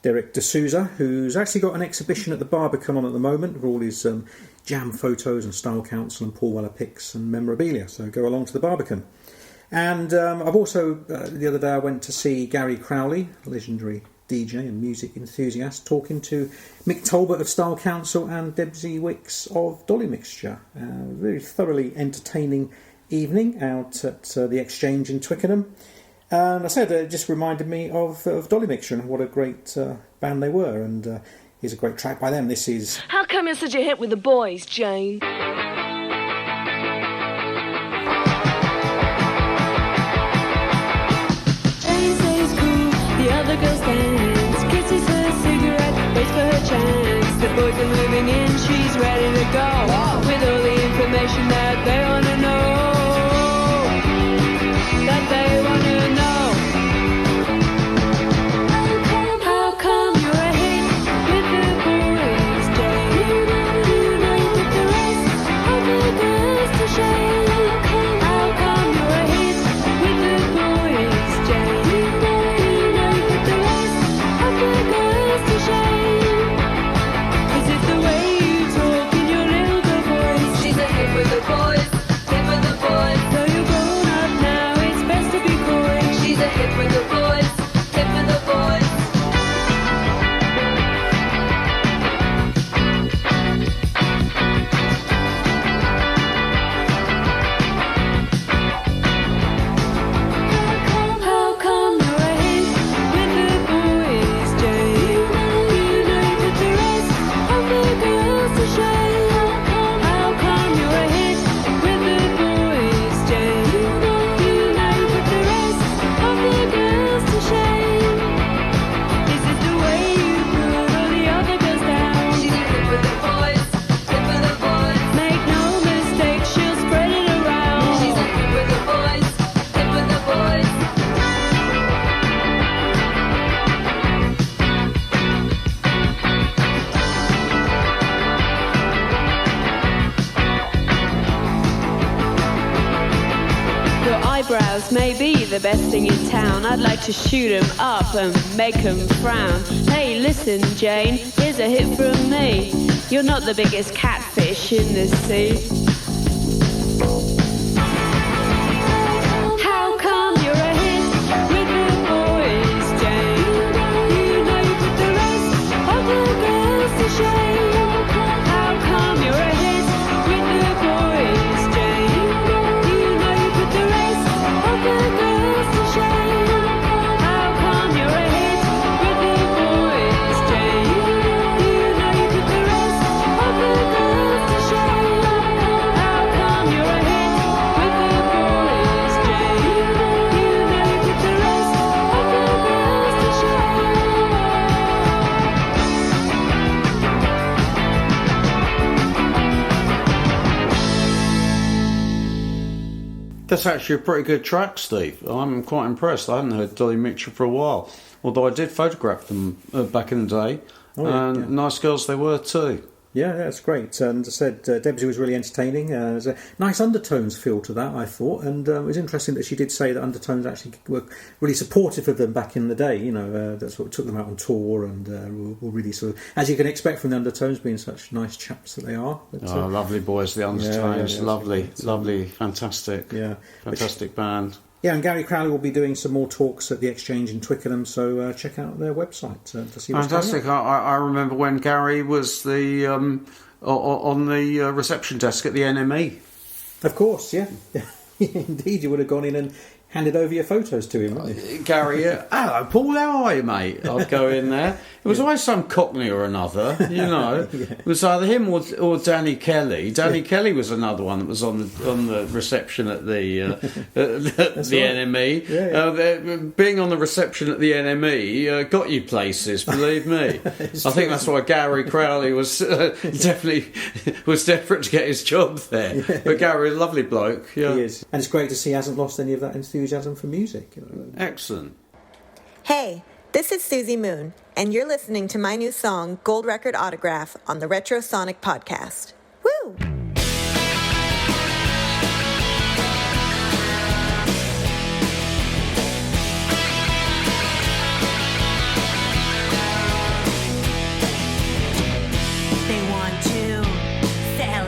Derek D'Souza, who's actually got an exhibition at the Barbican on at the moment with all his jam photos and style council and Paul Weller pics and memorabilia. So go along to the Barbican. And I've also, the other day I went to see Gary Crowley, a legendary DJ and music enthusiast, talking to Mick Talbot of Style Council and Debsey Wykes of Dolly Mixture. Very thoroughly entertaining evening out at the Exchange in Twickenham. And I said it just reminded me of Dolly Mixture and what a great band they were. And here's a great track by them. This is... How come you're such a hit with the boys, Jane? Jane stays cool, the other girls dance, kisses her cigarette, waits for her chance. The boys are moving in, she's ready to go, with all the information that they want to know. That they want to know. How come you're a hit with the boys, Jane? You know you put the rest of the girls to shame. How come you're a hit with the boys, Jane? You know you put the rest of the girls to shame. Is it the way you talk in your little girl voice? She's a hit with the boys, hit with the boys. Though you're grown up now, it's best to be coy. She's a hit with the boys, hit with the boys. How come you're a hit with the boys, Jane? You know you put the rest of the girls to shame. How come you're a hit with the boys, Jane? You know you put the rest of the girls to shame. Is it the way you put all the other girls down? She's a hit with the boys, hit with the boys. Make no mistake, she'll spread it around. She's a hit with the boys, hit with the boys. Your eyebrows may be the best thing in town. I'd like to shoot 'em up and make 'em frown. Hey, listen, Jane, here's a hit from me. You're not the biggest catfish in the sea. How come you're a hit with the boys, Jane? You know you put the rest of the girls to shame. How come you're a hit with the boys, Jane? You know you put the rest of the girls to shame. How come you're a hit with the boys, Jane? You know you put the rest of the girls to shame. How come you're a hit with the boys, Jane? You know you put the rest of the girls to shame. That's actually a pretty good track, Steve. I'm quite impressed. I hadn't heard Dolly Mixture for a while, although I did photograph them back in the day. Oh, yeah, and yeah. nice girls they were too. Yeah, that's great. And as I said, Debsey was really entertaining. There's a nice undertones feel to that, I thought. And it was interesting that she did say that undertones actually were really supportive of them back in the day. You know, that's what took them out on tour and were really sort of, as you can expect from the undertones being such nice chaps that they are. But, Lovely boys, the undertones. yeah, lovely, it's lovely, fantastic. Yeah. Fantastic band. Yeah, and Gary Crowley will be doing some more talks at the Exchange in Twickenham, so check out their website to see what's Fantastic. going on. I remember when Gary was the on the reception desk at the NME. Of course, yeah. Indeed, you would have gone in and handed over your photos to him, wouldn't you? Gary, hello Paul, how are you, mate? I'd go in there. It was always some cockney or another, you know. It was either him or Danny Kelly. Danny Kelly was another one that was on the reception at the NME. Yeah. Being on the reception at the NME got you places, believe me. I think that's why Gary Crowley was definitely desperate to get his job there. Yeah. But Gary, a lovely bloke. Yeah. He is. And it's great to see he hasn't lost any of that enthusiasm for music. Excellent. Hey, this is Suzi Moon, and you're listening to my new song, Gold Record Autograph, on the Retrosonic Podcast. Woo! They want to sell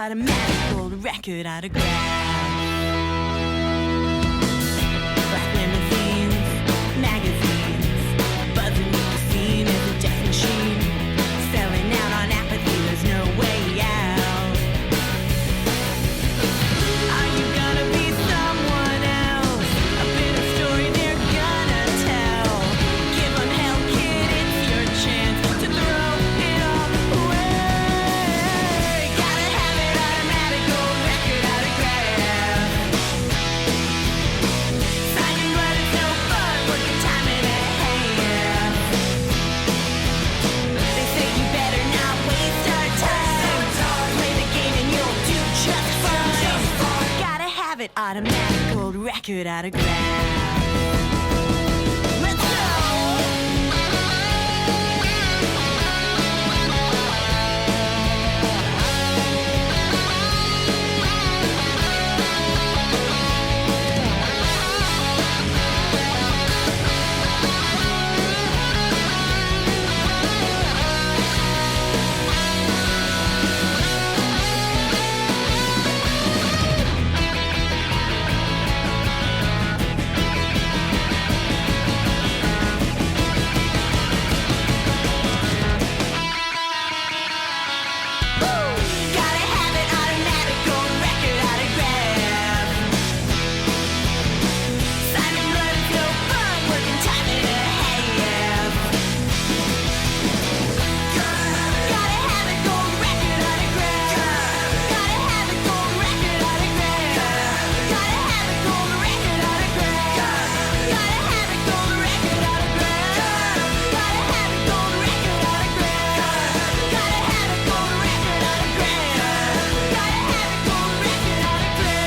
automatic gold record autograph. Black limousines, magazines, buzzing with the scene as a death machine. Selling out on apathy, there's no way out. Are you gonna be someone else? A bit of story they're gonna tell. Give 'em hell, kid, it's your chance to throw it all away. Gotta have it automatic gold record autograph. Signing blood is no fun, working time and a half. They say you better not waste our time. Play the game and you'll do just fine. Gotta have it automatic gold record autograph. Let's go! Gotta have it automatic gold record autograph. Signing blood is no fun, working time and a half. Gotta have it gold record autograph. Gotta have it gold record autograph. Gotta have it gold record autograph. Gotta have it gold record autograph. Gotta have it gold record autograph. Gotta have it gold record autograph. Gotta have it gold record autograph.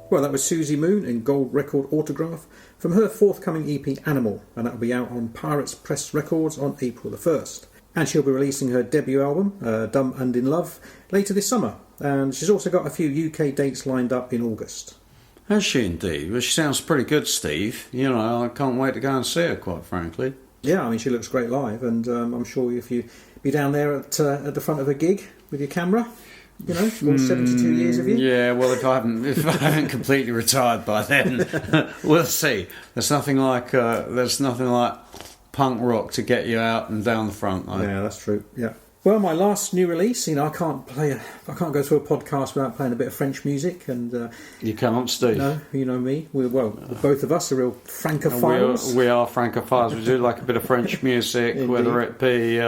Well, that was Suzi Moon in Gold Record Autograph from her forthcoming EP Animal, and that'll be out on Pirates Press Records on April the 1st. And she'll be releasing her debut album, Dumb and in Love, later this summer. And she's also got a few UK dates lined up in August. Has she indeed? Well, she sounds pretty good, Steve. You know, I can't wait to go and see her, quite frankly. Yeah, I mean, she looks great live, and I'm sure if you be down there at the front of a gig with your camera, you know, all 72 years of you. Yeah, well, if I haven't completely retired by then, we'll see. There's nothing like punk rock to get you out and down the front, though. Yeah, that's true. Yeah. Well, my last new release, you know, I can't go through a podcast without playing a bit of French music, and You can't, Steve. no, you know me. Both of us are real francophiles. We are francophiles. We do like a bit of French music, Indeed. whether it be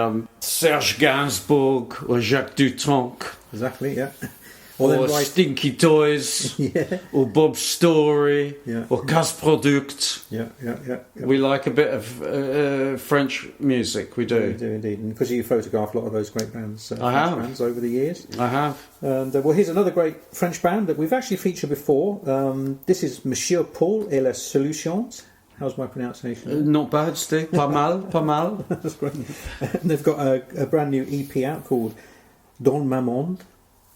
Serge Gainsbourg or Jacques Dutronc Exactly, yeah. or Stinky Toys Yeah. or Bob Story Yeah. or Kasprodukt. Yeah. We like a bit of French music, we We do. do indeed, and because you photographed a lot of those great bands, I French have. bands over the years. I have. And well, here's another great French band that we've actually featured before. This is Monsieur Paul et les Solutions. How's my pronunciation? Not bad, Steve. Pas mal, pas mal. That's great. And they've got a brand new EP out called Dans ma monde,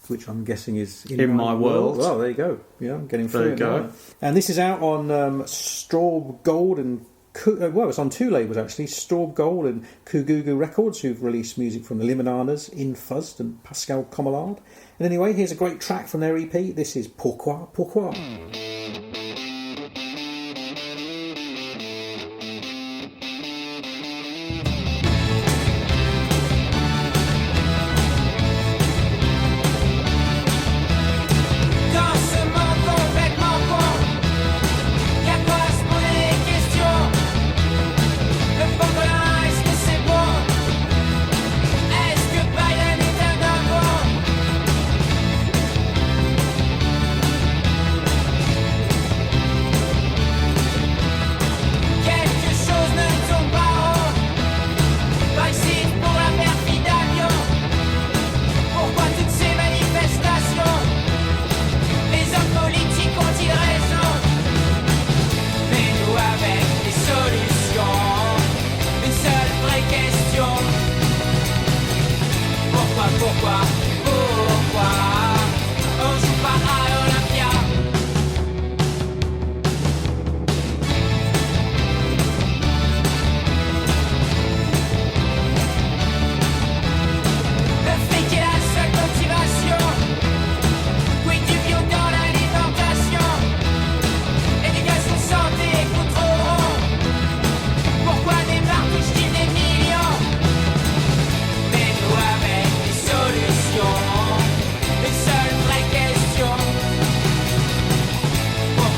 which I'm guessing is in My World. Well, there you go. Yeah, I'm getting through There you it go. now. And this is out on Straub Gold and it's on two labels actually, Straub Gold and Kugugu Records, who've released music from the Limonades, Infuzzed and Pascal Commelard. And anyway, here's a great track from their EP. This is Pourquoi. Dans ce monde complètement con, y'a quoi à se poser des questions? Le pangolin, est-ce que c'est bon? Est-ce que Biden est un dindon?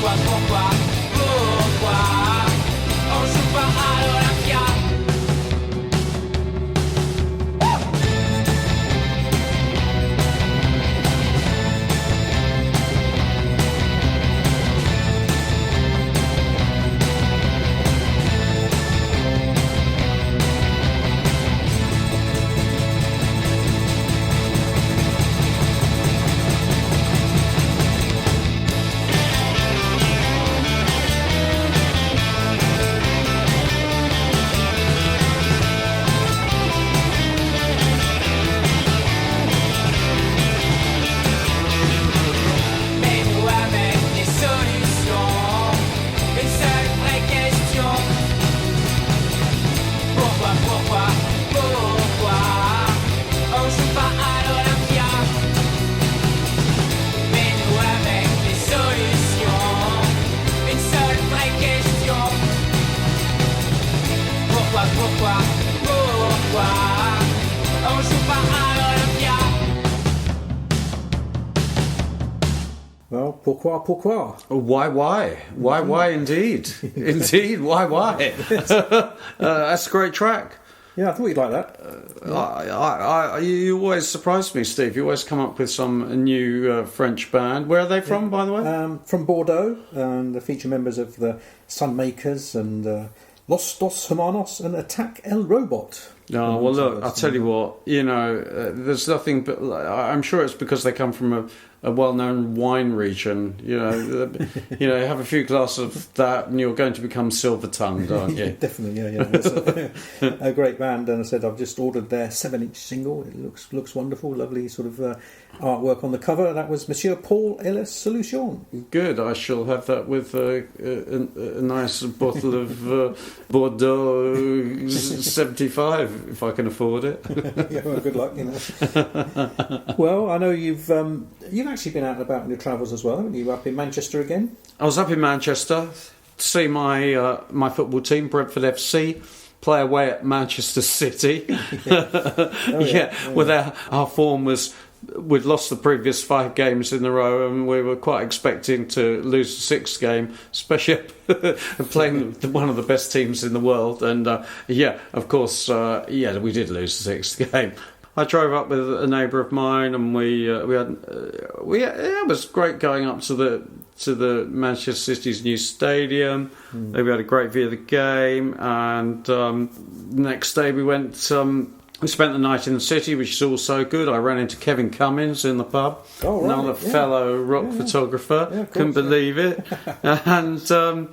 Pourquoi, pourquoi, pourquoi on joue pas à l'Olympia? Well, pourquoi? Why indeed? Indeed, why? That's a great track. Yeah, I thought you'd like that. You always surprise me, Steve. You always come up with some new French band. Where are they from, by the way? From Bordeaux, and they feature members of the Sunmakers and Los Dos Hermanos and Attack El Robot. Oh, well, look, I'll tell you what, there's nothing but... I'm sure it's because they come from a well-known wine region, have a few glasses of that and you're going to become silver-tongued, aren't you? Definitely, yeah. It's a great band, and I said I've just ordered their 7-inch single. It looks wonderful, lovely sort of artwork on the cover. That was Monsieur Paul et la Solution. Good, I shall have that with a nice bottle of Bordeaux 75, if I can afford it. Yeah, well, good luck, Well, I know you've actually been out and about in your travels as well, haven't you? Up in Manchester again? I was up in Manchester to see my football team, Brentford FC, play away at Manchester City. Our form was... We'd lost the previous 5 games in a row, and we were quite expecting to lose the 6th game, especially playing one of the best teams in the world. And of course, we did lose the 6th game. I drove up with a neighbour of mine, and it was great going up to the Manchester City's new stadium. We had a great view of the game, and next day we went. We spent the night in the city, which is also good. I ran into Kevin Cummins in the pub, another fellow rock photographer. Yeah, couldn't believe it. And the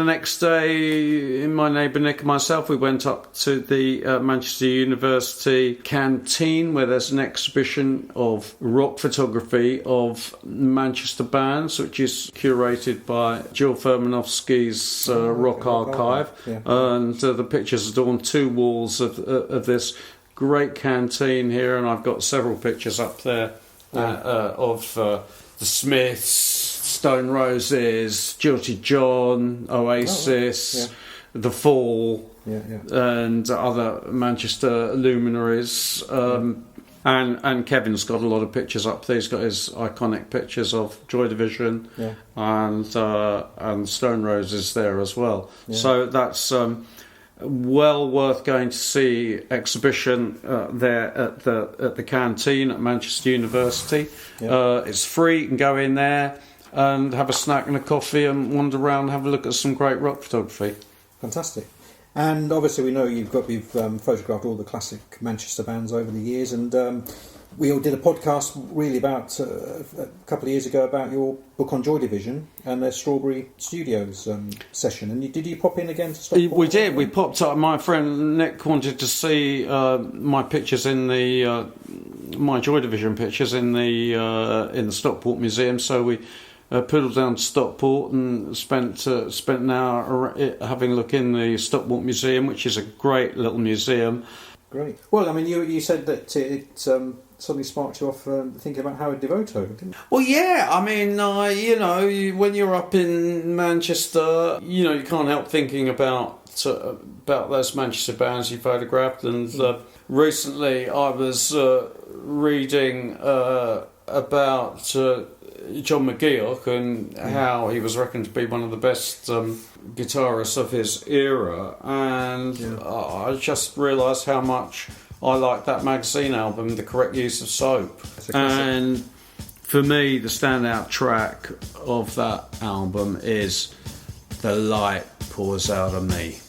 next day, my neighbour Nick and myself, we went up to the Manchester University canteen, where there's an exhibition of rock photography of Manchester bands, which is curated by Jill Furmanovsky's Rock Archive. Yeah. And the pictures adorn 2 walls of this great canteen here, and I've got several pictures up there of the Smiths, Stone Roses, Jilty John, Oasis, The Fall, and other Manchester luminaries. And Kevin's got a lot of pictures up there. He's got his iconic pictures of Joy Division and Stone Roses there as well. Yeah. So that's well worth going to see exhibition there at the canteen at Manchester University. Yeah. It's free. You can go in there and have a snack and a coffee and wander around and have a look at some great rock photography. Fantastic. And obviously we know you've photographed all the classic Manchester bands over the years, and we all did a podcast really about a couple of years ago about your book on Joy Division and their Strawberry Studios session. And did you pop in again to Stockport? We did. We popped up. My friend Nick wanted to see my pictures in the my Joy Division pictures in the Stockport Museum. So we poodled down to Stockport and spent an hour having a look in the Stockport Museum, which is a great little museum. Great. Well, I mean, you said that it suddenly sparked you off thinking about Howard Devoto, didn't it? Well, yeah. I mean, when you're up in Manchester, you can't help thinking about those Manchester bands you photographed. And recently, I was reading about John McGeoch and how he was reckoned to be one of the best guitarists of his era, and I just realised how much I liked that magazine album, The Correct Use of Soap. And for me, the standout track of that album is The Light Pours Out of Me.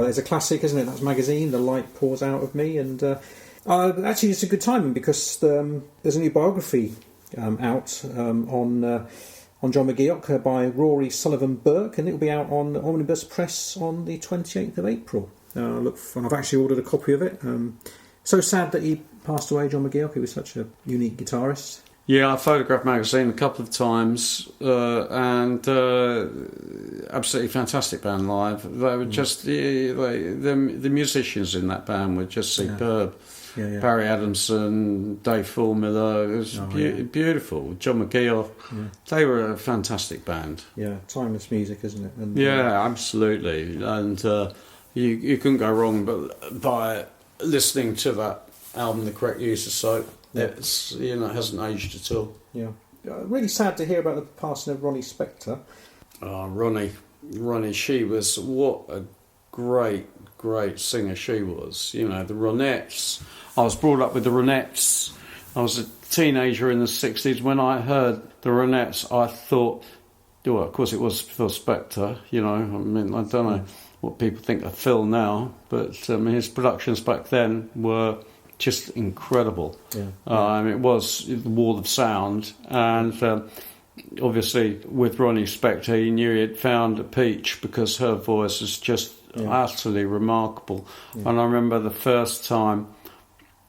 It's a classic, isn't it? That's magazine, The Light Pours Out of Me, and actually it's a good timing because there's a new biography out on John McGeoch by Rory Sullivan Burke, and it'll be out on Omnibus Press on the 28th of April. And I've actually ordered a copy of it. So sad that he passed away, John McGeoch. He was such a unique guitarist. Yeah, I photographed magazine a couple of times, and absolutely fantastic band live. They were just the musicians in that band were just superb. Yeah. Barry Adamson, Dave Formula, it was beautiful. John McGeoch, they were a fantastic band. Yeah, timeless music, isn't it? And, Absolutely, and you couldn't go wrong by listening to that album, The Correct Use of Soap. It's it hasn't aged at all. Yeah, really sad to hear about the passing of Ronnie Spector. Oh, Ronnie, she was what a great singer she was. The Ronettes. I was brought up with the Ronettes. I was a teenager in the 60s. When I heard the Ronettes, I thought, well, of course it was Phil Spector. I mean, I don't know what people think of Phil now, but his productions back then were just incredible. It was the wall of sound, and obviously with Ronnie Spector, he knew he'd found a peach because her voice is just utterly remarkable. And I remember the first time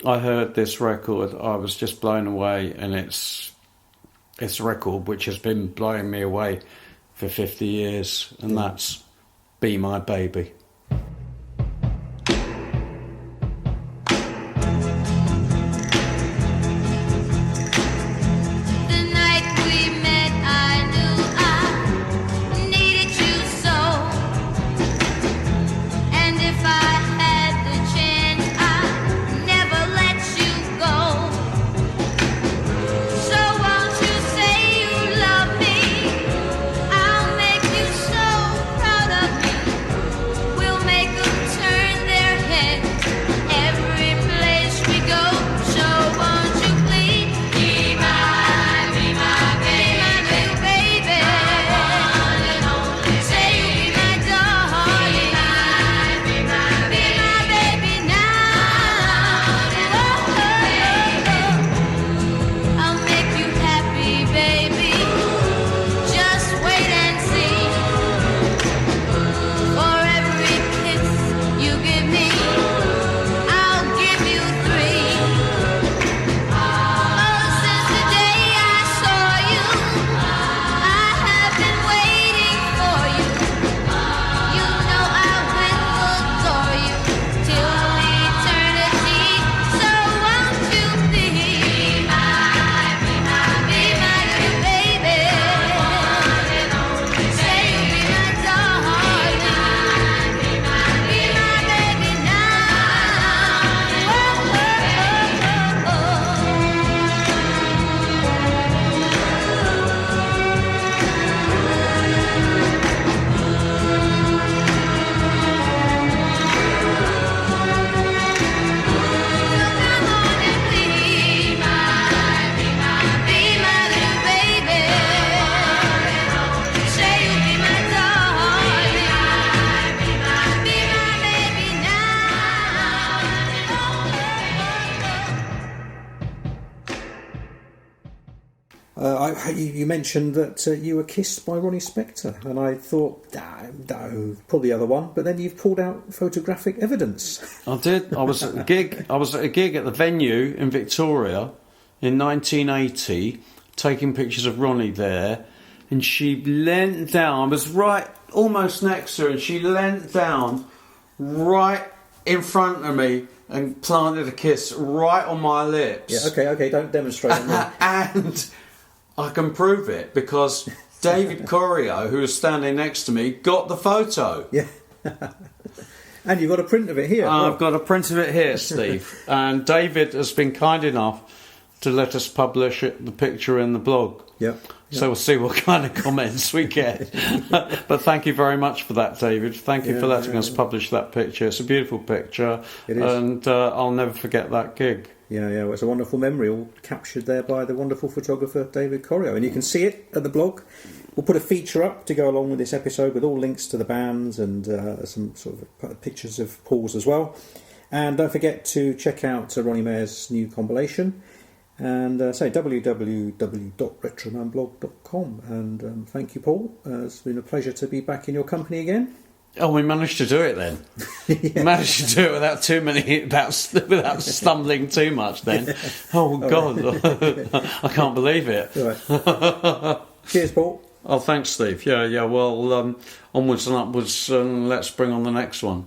I heard this record, I was just blown away, and it's a record which has been blowing me away for 50 years, and that's Be My Baby. You mentioned that you were kissed by Ronnie Spector, and I thought, no, probably the other one. But then you've pulled out photographic evidence. I did. I was at a gig. I was at a gig at the Venue in Victoria in 1980, taking pictures of Ronnie there, and she leant down. I was right, almost next to her, and she leant down right in front of me and planted a kiss right on my lips. Yeah. Okay. Don't demonstrate on me. And I can prove it because David Corio, who was standing next to me, got the photo. Yeah. And you've got a print of it here. I've got a print of it here, Steve. And David has been kind enough to let us publish the picture in the blog. Yep. So we'll see what kind of comments we get. But thank you very much for that, David. Thank you for letting us publish that picture. It's a beautiful picture. It is. And I'll never forget that gig. Yeah, well, it's a wonderful memory, all captured there by the wonderful photographer David Corio. And you can see it at the blog. We'll put a feature up to go along with this episode with all links to the bands and some sort of pictures of Paul's as well. And don't forget to check out Ronnie Mayer's new compilation. And say www.retromanblog.com. And thank you, Paul. It's been a pleasure to be back in your company again. Oh, we managed to do it then. We managed to do it without without stumbling too much then. Oh, God. I can't believe it. Right. Cheers, Paul. Oh, thanks, Steve. Yeah. Well, onwards and upwards, and let's bring on the next one.